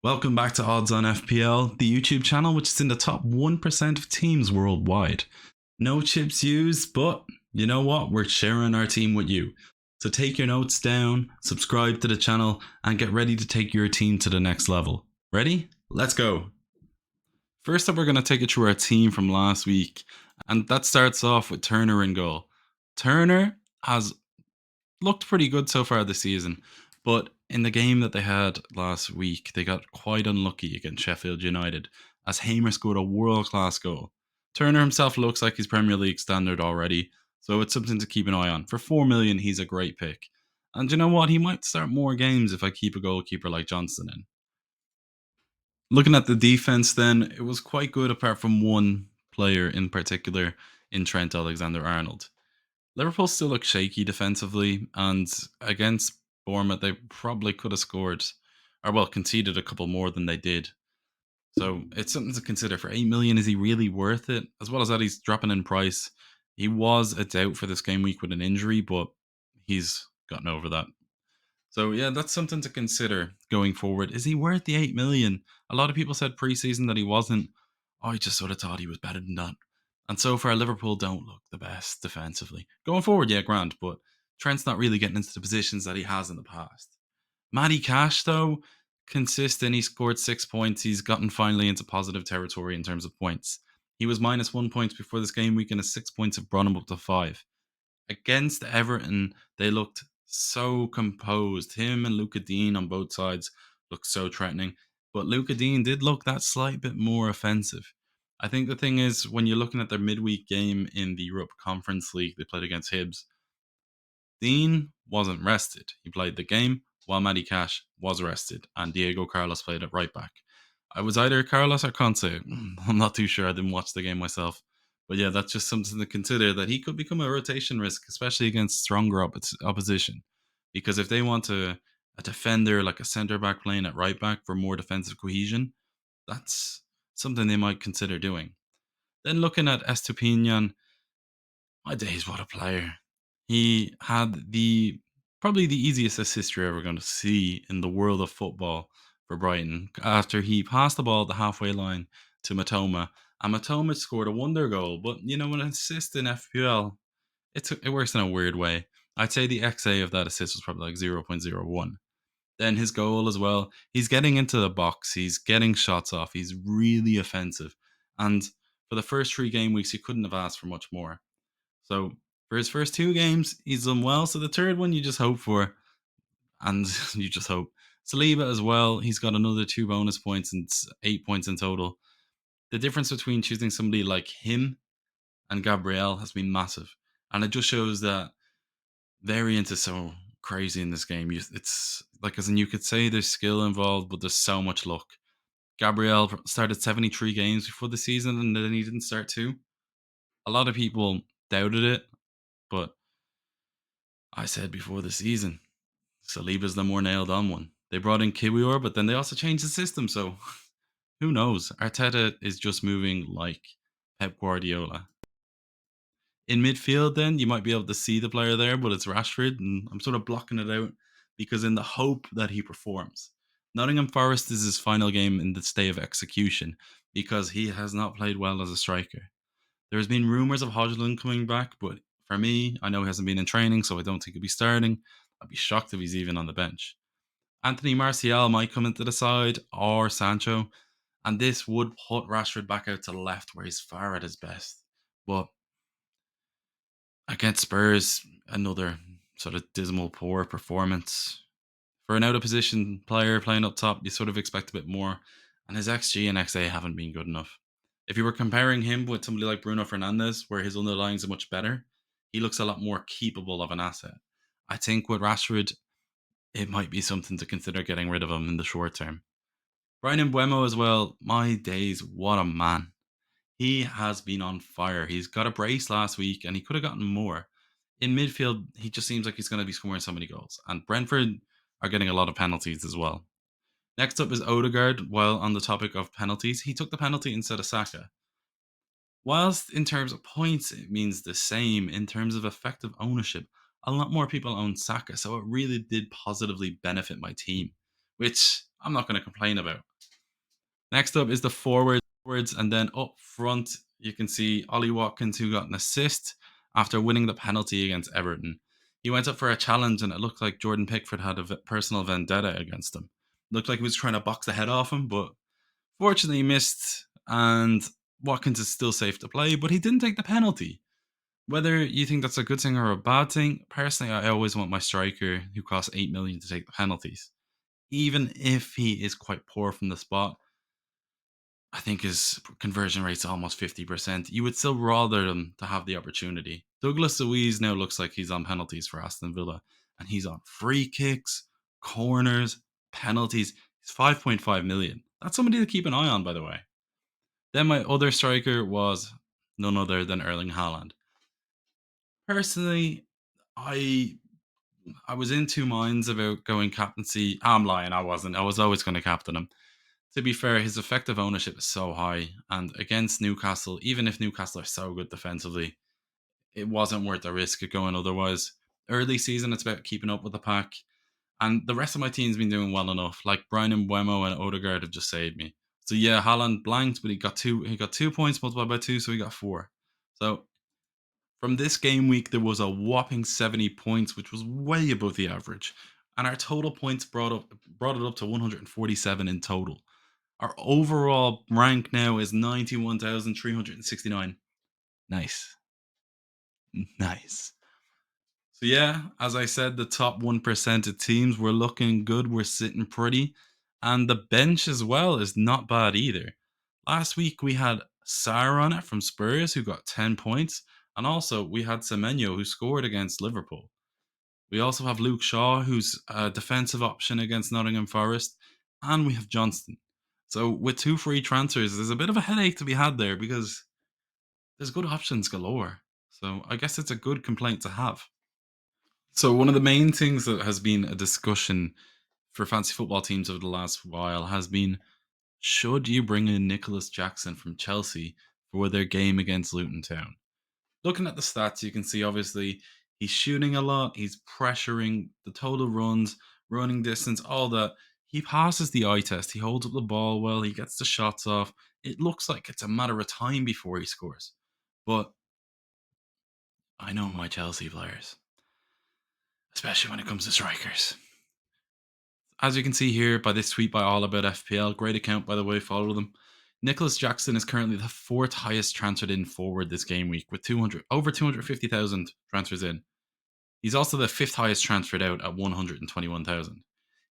Welcome back to Odds on FPL, the YouTube channel which is in the top 1% of teams worldwide. No chips used, but you know what? We're sharing our team with you. So take your notes down, subscribe to the channel, and get ready to take your team to the next level. Ready? Let's go. First up, we're going to take it through our team from last week, and that starts off with Turner in goal. Turner has looked pretty good so far this season, but in the game that they had last week, they got quite unlucky against Sheffield United as Hamer scored a world-class goal. Turner himself looks like he's Premier League standard already, so it's something to keep an eye on. For 4 million, he's a great pick. And you know what? He might start more games if I keep a goalkeeper like Johnston in. Looking at the defense then, it was quite good apart from one player in particular in Trent Alexander-Arnold. Liverpool still look shaky defensively, and against Bournemouth, they probably could have scored, or well, conceded a couple more than they did. So it's something to consider. For 8 million, is he really worth it? As well as that, he's dropping in price. He was a doubt for this game week with an injury, but he's gotten over that. So yeah, that's something to consider going forward. Is he worth the 8 million? A lot of people said preseason that he wasn't. I just sort of thought he was better than that. And so far, Liverpool don't look the best defensively. Going forward, yeah, grand, but Trent's not really getting into the positions that he has in the past. Matty Cash, though, consistent. He scored 6 points. He's gotten finally into positive territory in terms of points. He was minus 1 point before this game week, and his 6 points have brought him up to 5. Against Everton, they looked so composed. Him and Luca Dean on both sides looked so threatening. But Luca Dean did look that slight bit more offensive. I think the thing is, when you're looking at their midweek game in the Europe Conference League, they played against Hibs. Dean wasn't rested. He played the game while Matty Cash was rested, and Diego Carlos played at right back. I was either Carlos or Conte. I'm not too sure. I didn't watch the game myself. But yeah, that's just something to consider, that he could become a rotation risk, especially against stronger opposition. Because if they want a defender, like a centre-back playing at right back for more defensive cohesion, that's something they might consider doing. Then looking at Estupinan, my days, what a player. He had probably the easiest assist you're ever going to see in the world of football for Brighton after he passed the ball at the halfway line to Matoma. And Matoma scored a wonder goal. But, you know, an assist in FPL, it works in a weird way. I'd say the XA of that assist was probably like 0.01. Then his goal as well. He's getting into the box. He's getting shots off. He's really offensive. And for the first 3 game weeks, you couldn't have asked for much more. So for his first 2 games, he's done well. So the third one, you just hope for. And you just hope. Saliba as well. He's got another 2 bonus points and 8 points in total. The difference between choosing somebody like him and Gabriel has been massive. And it just shows that variance is so crazy in this game. It's like, as in, you could say there's skill involved, but there's so much luck. Gabriel started 73 games before the season, and then he didn't start 2. A lot of people doubted it, but I said before the season, Saliba's the more nailed on one. They brought in Kiwior, but then they also changed the system, so who knows? Arteta is just moving like Pep Guardiola. In midfield, then, you might be able to see the player there, but it's Rashford, and I'm sort of blocking it out because in the hope that he performs. Nottingham Forest is his final game in the stay of execution because he has not played well as a striker. There's been rumours of Hodgson coming back, but for me, I know he hasn't been in training, so I don't think he'll be starting. I'd be shocked if he's even on the bench. Anthony Martial might come into the side, or Sancho, and this would put Rashford back out to the left where he's far at his best. But against Spurs, another sort of dismal, poor performance. For an out-of-position player playing up top, you sort of expect a bit more, and his XG and XA haven't been good enough. If you were comparing him with somebody like Bruno Fernandes, where his underlyings are much better, he looks a lot more keepable of an asset. I think with Rashford, it might be something to consider getting rid of him in the short term. Bryan Mbuemo as well, my days, what a man. He has been on fire. He's got a brace last week, and he could have gotten more. In midfield, he just seems like he's going to be scoring so many goals. And Brentford are getting a lot of penalties as well. Next up is Odegaard. While on the topic of penalties, he took the penalty instead of Saka. Whilst in terms of points, it means the same. In terms of effective ownership, a lot more people own Saka, so it really did positively benefit my team, which I'm not going to complain about. Next up is the forwards, and then up front, you can see Ollie Watkins, who got an assist after winning the penalty against Everton. He went up for a challenge, and it looked like Jordan Pickford had a personal vendetta against him. Looked like he was trying to box the head off him, but fortunately he missed, and Watkins is still safe to play, but he didn't take the penalty. Whether you think that's a good thing or a bad thing, personally, I always want my striker who costs 8 million to take the penalties. Even if he is quite poor from the spot, I think his conversion rate's almost 50%. You would still rather them to have the opportunity. Douglas Luiz now looks like he's on penalties for Aston Villa, and he's on free kicks, corners, penalties. He's 5.5 million. That's somebody to keep an eye on, by the way. Then my other striker was none other than Erling Haaland. Personally, I was in two minds about going captaincy. I'm lying, I wasn't. I was always going to captain him. To be fair, his effective ownership is so high, and against Newcastle, even if Newcastle are so good defensively, it wasn't worth the risk of going otherwise. Early season, it's about keeping up with the pack, and the rest of my team's been doing well enough. Like Bryan Mbuemo and Odegaard have just saved me. So yeah, Haaland blanked, but he got 2 points multiplied by 2, so he got 4. So from this game week, there was a whopping 70 points, which was way above the average. And our total points brought it up to 147 in total. Our overall rank now is 91,369. Nice. Nice. So yeah, as I said, the top 1% of teams were looking good. We're sitting pretty. And the bench as well is not bad either. Last week we had Sarr on it from Spurs, who got 10 points. And also we had Semenyo, who scored against Liverpool. We also have Luke Shaw, who's a defensive option against Nottingham Forest. And we have Johnston. So with 2 free transfers, there's a bit of a headache to be had there because there's good options galore. So I guess it's a good complaint to have. So one of the main things that has been a discussion for fantasy football teams over the last while has been, should you bring in Nicolas Jackson from Chelsea for their game against Luton Town? Looking at the stats, you can see obviously he's shooting a lot, he's pressuring the total runs, running distance, all that. He passes the eye test, he holds up the ball well, he gets the shots off. It looks like it's a matter of time before he scores. But I know my Chelsea players, especially when it comes to strikers. As you can see here by this tweet by All About FPL, great account by the way, follow them. Nicolas Jackson is currently the 4th highest transferred in forward this game week with over 250,000 transfers in. He's also the 5th highest transferred out at 121,000.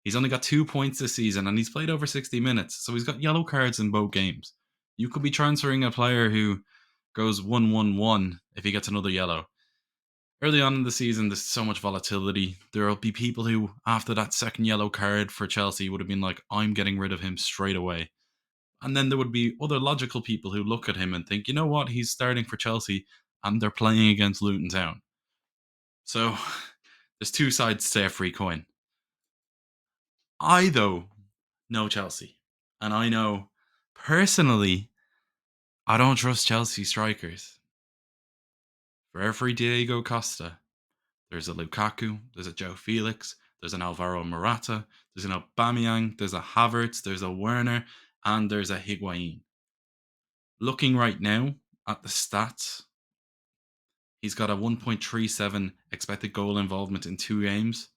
He's only got 2 points this season and he's played over 60 minutes, so he's got yellow cards in both games. You could be transferring a player who goes 1-1-1 if he gets another yellow. Early on in the season, there's so much volatility. There will be people who, after that second yellow card for Chelsea, would have been like, I'm getting rid of him straight away. And then there would be other logical people who look at him and think, you know what, he's starting for Chelsea and they're playing against Luton Town. So there's 2 sides to every coin. I, though, know Chelsea. And I know, personally, I don't trust Chelsea strikers. For every Diego Costa, there's a Lukaku, there's a Joe Felix, there's an Alvaro Morata, there's an Aubameyang, there's a Havertz, there's a Werner, and there's a Higuain. Looking right now at the stats, he's got a 1.37 expected goal involvement in 2 games.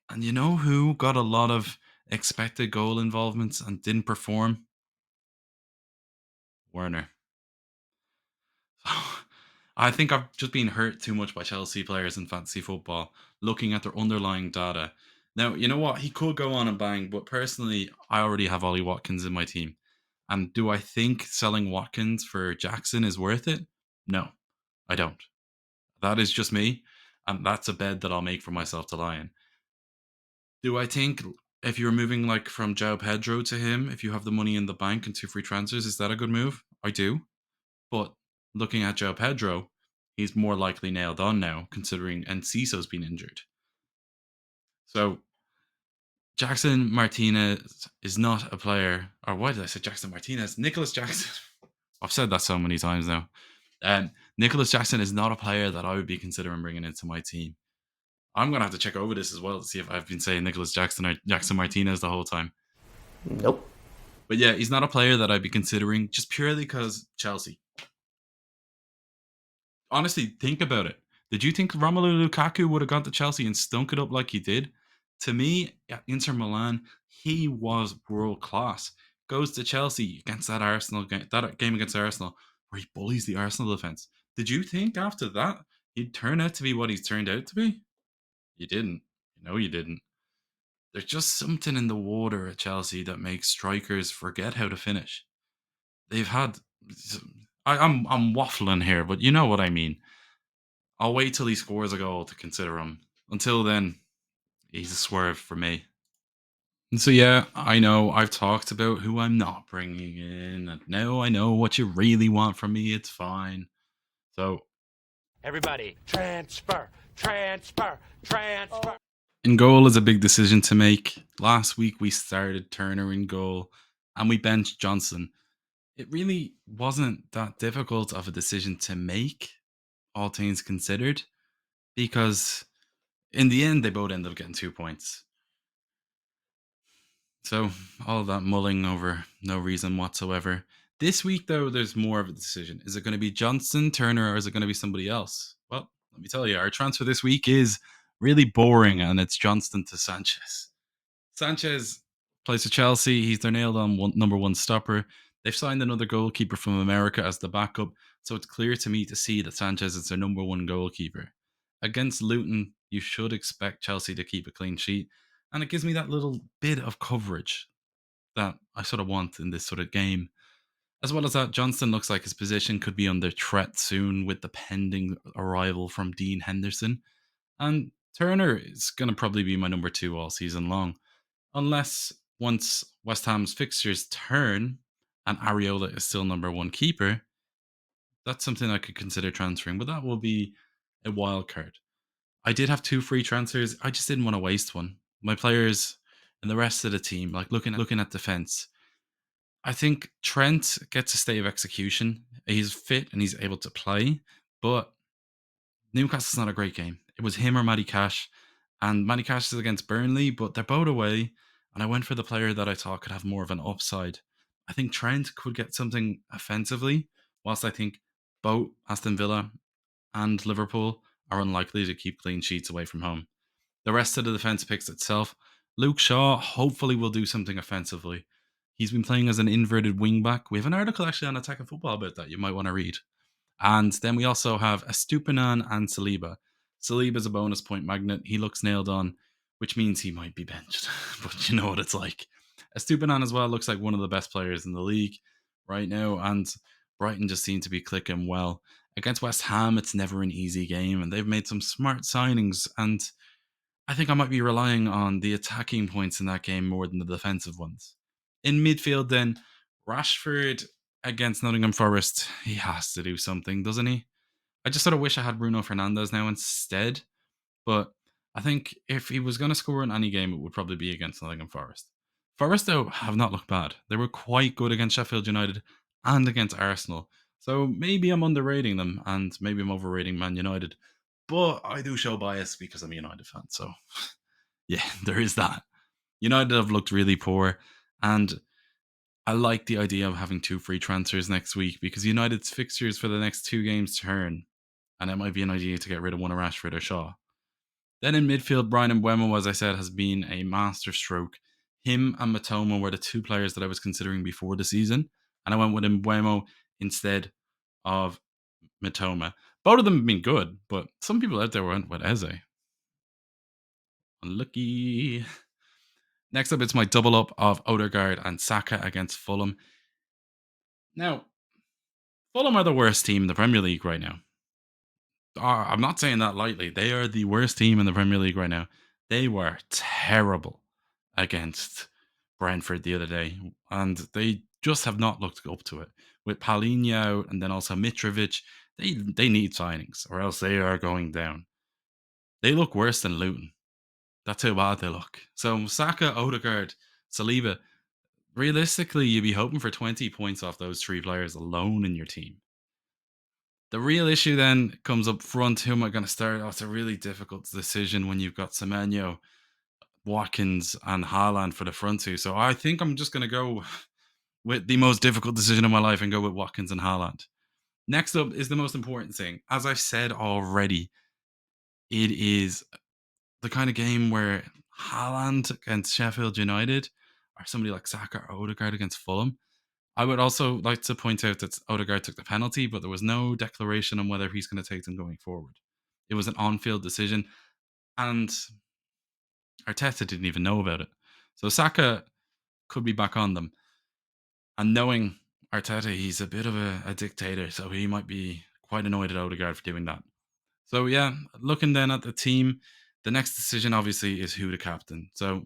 And you know who got a lot of expected goal involvements and didn't perform? Werner. I think I've just been hurt too much by Chelsea players in fantasy football, looking at their underlying data. Now, you know what? He could go on and bang, but personally, I already have Ollie Watkins in my team. And do I think selling Watkins for Jackson is worth it? No, I don't. That is just me, and that's a bed that I'll make for myself to lie in. Do I think if you're moving like from João Pedro to him, if you have the money in the bank and 2 free transfers, is that a good move? I do. But looking at João Pedro, he's more likely nailed on now, considering Enciso's been injured. So Jackson Martinez is not a player, or why did I say Jackson Martinez? Nicolas Jackson. I've said that so many times now. Nicolas Jackson is not a player that I would be considering bringing into my team. I'm going to have to check over this as well to see if I've been saying Nicolas Jackson or Jackson Martinez the whole time. Nope. But yeah, he's not a player that I'd be considering just purely because Chelsea. Honestly, think about it. Did you think Romelu Lukaku would have gone to Chelsea and stunk it up like he did? To me, at Inter Milan, he was world class. Goes to Chelsea against that Arsenal game, that game against Arsenal, where he bullies the Arsenal defense. Did you think after that he'd turn out to be what he's turned out to be? You didn't. No, you didn't. There's just something in the water at Chelsea that makes strikers forget how to finish. They've had. I'm waffling here, but you know what I mean. I'll wait till he scores a goal to consider him. Until then, he's a swerve for me. And so yeah, I know I've talked about who I'm not bringing in, and now I know what you really want from me. It's fine. So everybody, transfer. In goal is a big decision to make. Last week we started Turner in goal, and we benched Johnson. It really wasn't that difficult of a decision to make, all things considered, because in the end they both ended up getting 2 points. So all that mulling over no reason whatsoever. This week, though, there's more of a decision. Is it going to be Johnson, Turner, or is it going to be somebody else? Well, let me tell you, our transfer this week is really boring, and it's Johnston to Sanchez. Sanchez plays for Chelsea. He's their nailed-on number one stopper. They've signed another goalkeeper from America as the backup, so it's clear to me to see that Sanchez is their number one goalkeeper. Against Luton, you should expect Chelsea to keep a clean sheet, and it gives me that little bit of coverage that I sort of want in this sort of game. As well as that, Johnston looks like his position could be under threat soon with the pending arrival from Dean Henderson. And Turner is going to probably be my number two all season long. Unless once West Ham's fixtures turn and Areola is still number one keeper, that's something I could consider transferring, but that will be a wild card. I did have 2 free transfers. I just didn't want to waste one. My players and the rest of the team, like looking at defense, I think Trent gets a state of execution. He's fit and he's able to play, but Newcastle's not a great game. It was him or Matty Cash, and Matty Cash is against Burnley, but they're both away, and I went for the player that I thought could have more of an upside. I think Trent could get something offensively, whilst I think both Aston Villa and Liverpool are unlikely to keep clean sheets away from home. The rest of the defense picks itself. Luke Shaw hopefully will do something offensively. He's been playing as an inverted wingback. We have an article actually on Attacking Football about that you might want to read. And then we also have Estupinan and Saliba. Saliba's a bonus point magnet. He looks nailed on, which means he might be benched. But you know what it's like. Estupinan as well looks like one of the best players in the league right now. And Brighton just seem to be clicking well. Against West Ham, it's never an easy game. And they've made some smart signings. And I think I might be relying on the attacking points in that game more than the defensive ones. In midfield, then, Rashford against Nottingham Forest, he has to do something, doesn't he? I just sort of wish I had Bruno Fernandes now instead, but I think if he was going to score in any game, it would probably be against Nottingham Forest. Forest, though, have not looked bad. They were quite good against Sheffield United and against Arsenal. So maybe I'm underrating them and maybe I'm overrating Man United. But I do show bias because I'm a United fan. So yeah, there is that. United have looked really poor, and I like the idea of having 2 free transfers next week because United's fixtures for the next 2 games turn, and it might be an idea to get rid of one of Rashford or Shaw. Then in midfield, Bryan Mbuemo, as I said, has been a masterstroke. Him and Matoma were the 2 players that I was considering before the season, and I went with Mbuemo instead of Matoma. Both of them have been good, but some people out there went with Eze. Unlucky. Next up, it's my double up of Odegaard and Saka against Fulham. Now, Fulham are the worst team in the Premier League right now. I'm not saying that lightly. They are the worst team in the Premier League right now. They were terrible against Brentford the other day, and they just have not looked up to it. With Palhinha out and then also Mitrovic, they need signings or else they are going down. They look worse than Luton. That's how bad they look. So Saka, Odegaard, Saliba, realistically, you'd be hoping for 20 points off those 3 players alone in your team. The real issue then comes up front. Who am I going to start? Oh, it's a really difficult decision when you've got Semenyo, Watkins, and Haaland for the front two. So I think I'm just going to go with the most difficult decision of my life and go with Watkins and Haaland. Next up is the most important thing. As I've said already, it is the kind of game where Haaland against Sheffield United or somebody like Saka or Odegaard against Fulham. I would also like to point out that Odegaard took the penalty, but there was no declaration on whether he's going to take them going forward. It was an on-field decision, and Arteta didn't even know about it. So Saka could be back on them. And knowing Arteta, he's a bit of a dictator, so he might be quite annoyed at Odegaard for doing that. So yeah, looking then at the team, the next decision obviously is who to captain. So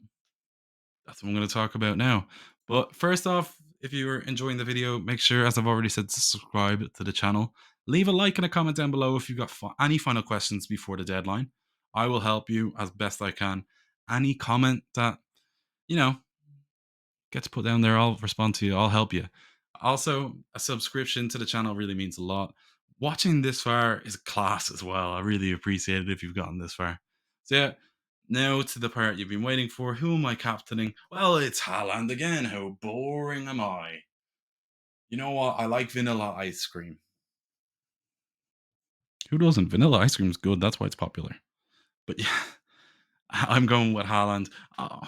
that's what I'm going to talk about now. But first off, if you are enjoying the video, make sure, as I've already said, to subscribe to the channel. Leave a like and a comment down below if you've got any final questions before the deadline. I will help you as best I can. Any comment that, get to put down there, I'll respond to you. I'll help you. Also, a subscription to the channel really means a lot. Watching this far is class as well. I really appreciate it if you've gotten this far. So yeah, now to the part you've been waiting for. Who am I captaining? Well, it's Haaland again. How boring am I? You know what? I like vanilla ice cream. Who doesn't? Vanilla ice cream is good. That's why it's popular. But yeah, I'm going with Haaland. Oh,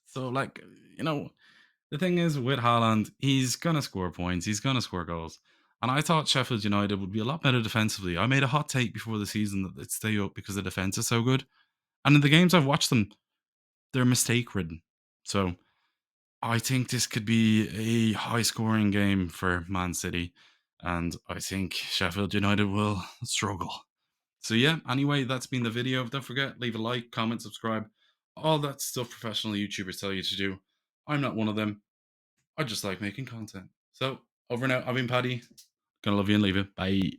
so the thing is with Haaland, he's gonna score points. He's gonna score goals. And I thought Sheffield United would be a lot better defensively. I made a hot take before the season that they'd stay up because the defense is so good. And in the games I've watched them, they're mistake ridden. So I think this could be a high scoring game for Man City. And I think Sheffield United will struggle. So yeah, anyway, that's been the video. Don't forget, leave a like, comment, subscribe. All that stuff professional YouTubers tell you to do. I'm not one of them. I just like making content. So over and out. I've been Paddy. Gonna love you and leave you. Bye.